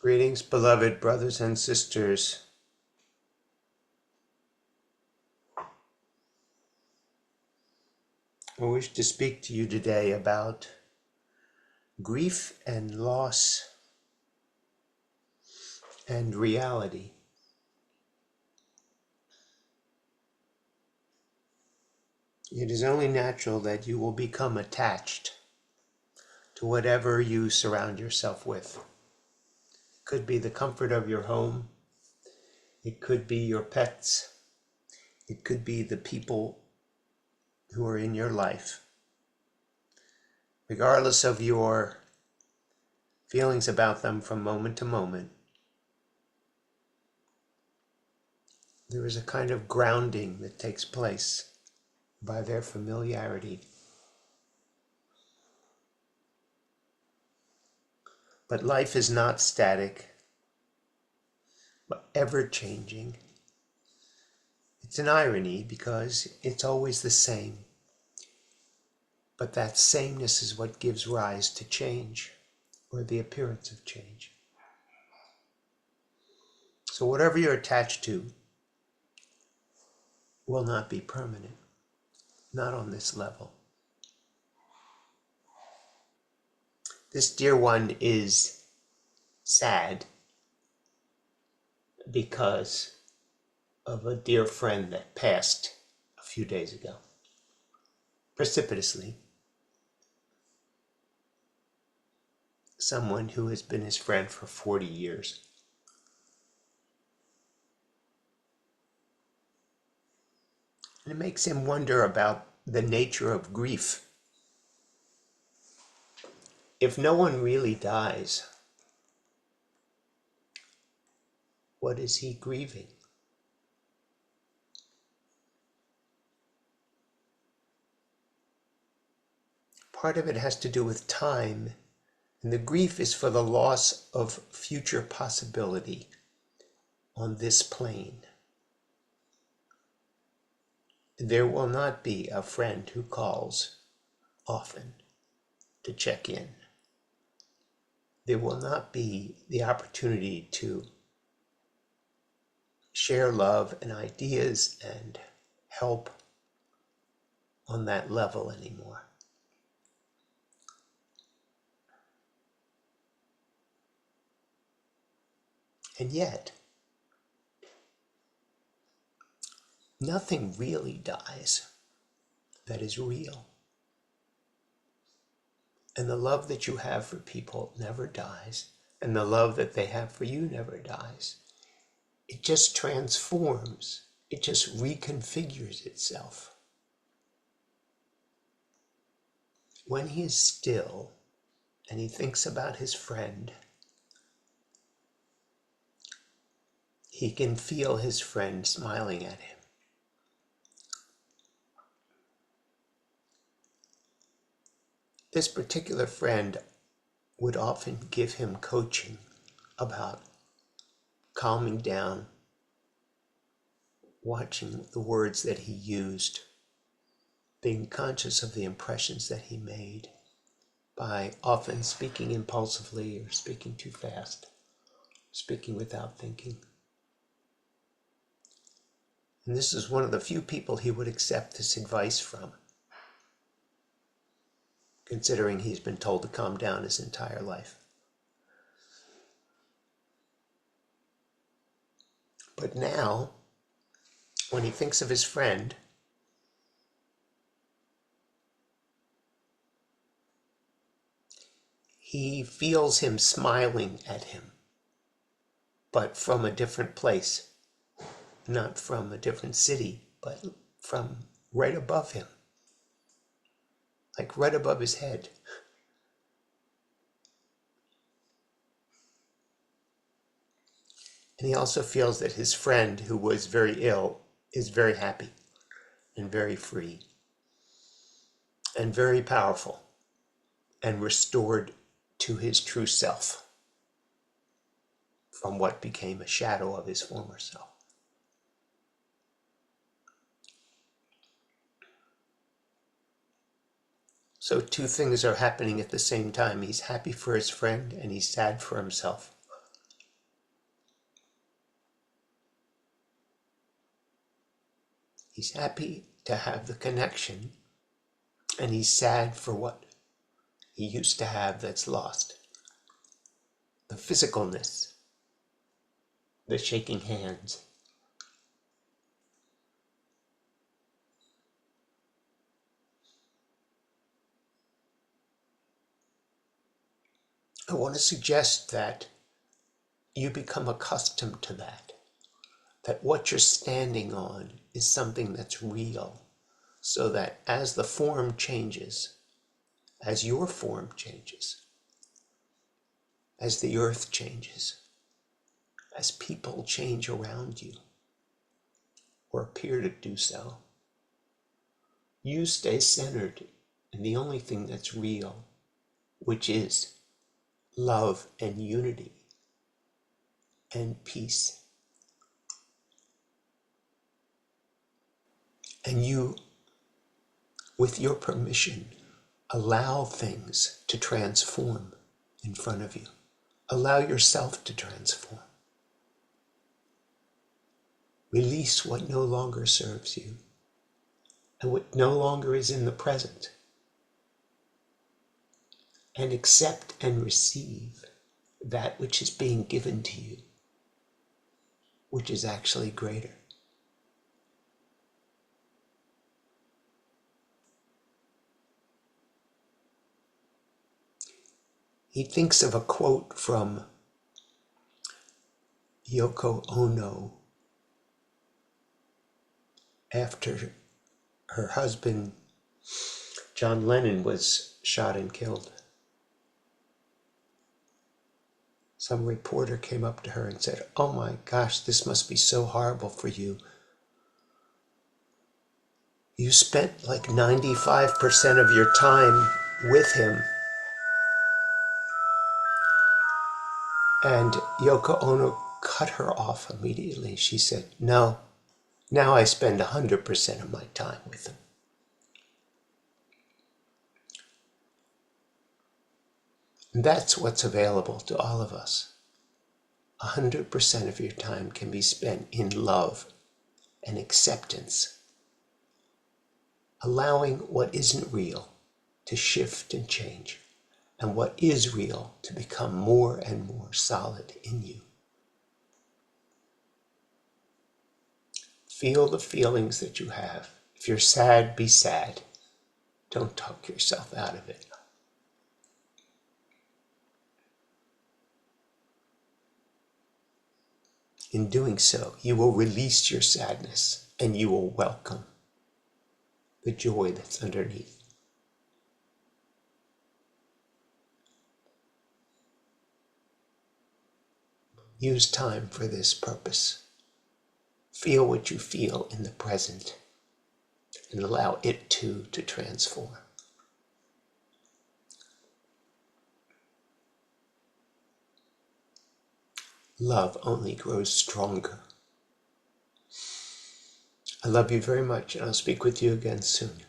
Greetings, beloved brothers and sisters. I wish to speak to you today about grief and loss and reality. It is only natural that you will become attached to whatever you surround yourself with. It could be the comfort of your home. It could be your pets. It could be the people who are in your life. Regardless of your feelings about them from moment to moment, there is a kind of grounding that takes place by their familiarity. But life is not static, but ever-changing. It's an irony because it's always the same. But that sameness is what gives rise to change, or the appearance of change. So whatever you're attached to will not be permanent, not on this level. This dear one is sad because of a dear friend that passed a few days ago, precipitously. Someone who has been his friend for 40 years. And it makes him wonder about the nature of grief. If no one really dies, what is he grieving? Part of it has to do with time, and the grief is for the loss of future possibility on this plane. There will not be a friend who calls often to check in. There will not be the opportunity to share love and ideas and help on that level anymore. And yet, nothing really dies that is real. And the love that you have for people never dies, and the love that they have for you never dies. It just transforms. It just reconfigures itself. When he is still and he thinks about his friend, he can feel his friend smiling at him. This particular friend would often give him coaching about calming down, watching the words that he used, being conscious of the impressions that he made by often speaking impulsively or speaking too fast, speaking without thinking. And this is one of the few people he would accept this advice from, considering he's been told to calm down his entire life. But now, when he thinks of his friend, he feels him smiling at him, but from a different place, not from a different city, but from right above him, like right above his head. And he also feels that his friend, who was very ill, is very happy and very free and very powerful and restored to his true self from what became a shadow of his former self. So two things are happening at the same time. He's happy for his friend and he's sad for himself. He's happy to have the connection, and he's sad for what he used to have that's lost. The physicalness, the shaking hands. I want to suggest that you become accustomed to that what you're standing on is something that's real, so that as the form changes, as your form changes, as the earth changes, as people change around you, or appear to do so, you stay centered in the only thing that's real, which is love and unity and peace. And you, with your permission, allow things to transform in front of you. Allow yourself to transform. Release what no longer serves you and what no longer is in the present. And accept and receive that which is being given to you, which is actually greater. He thinks of a quote from Yoko Ono after her husband, John Lennon, was shot and killed. Some reporter came up to her and said, "Oh my gosh, this must be so horrible for you. You spent like 95% of your time with him." And Yoko Ono cut her off immediately. She said, "No, now I spend 100% of my time with him." And that's what's available to all of us. 100% of your time can be spent in love and acceptance, allowing what isn't real to shift and change, and what is real to become more and more solid in you. Feel the feelings that you have. If you're sad, be sad. Don't talk yourself out of it. In doing so, you will release your sadness and you will welcome the joy that's underneath. Use time for this purpose. Feel what you feel in the present and allow it too to transform. Love only grows stronger. I love you very much, and I'll speak with you again soon.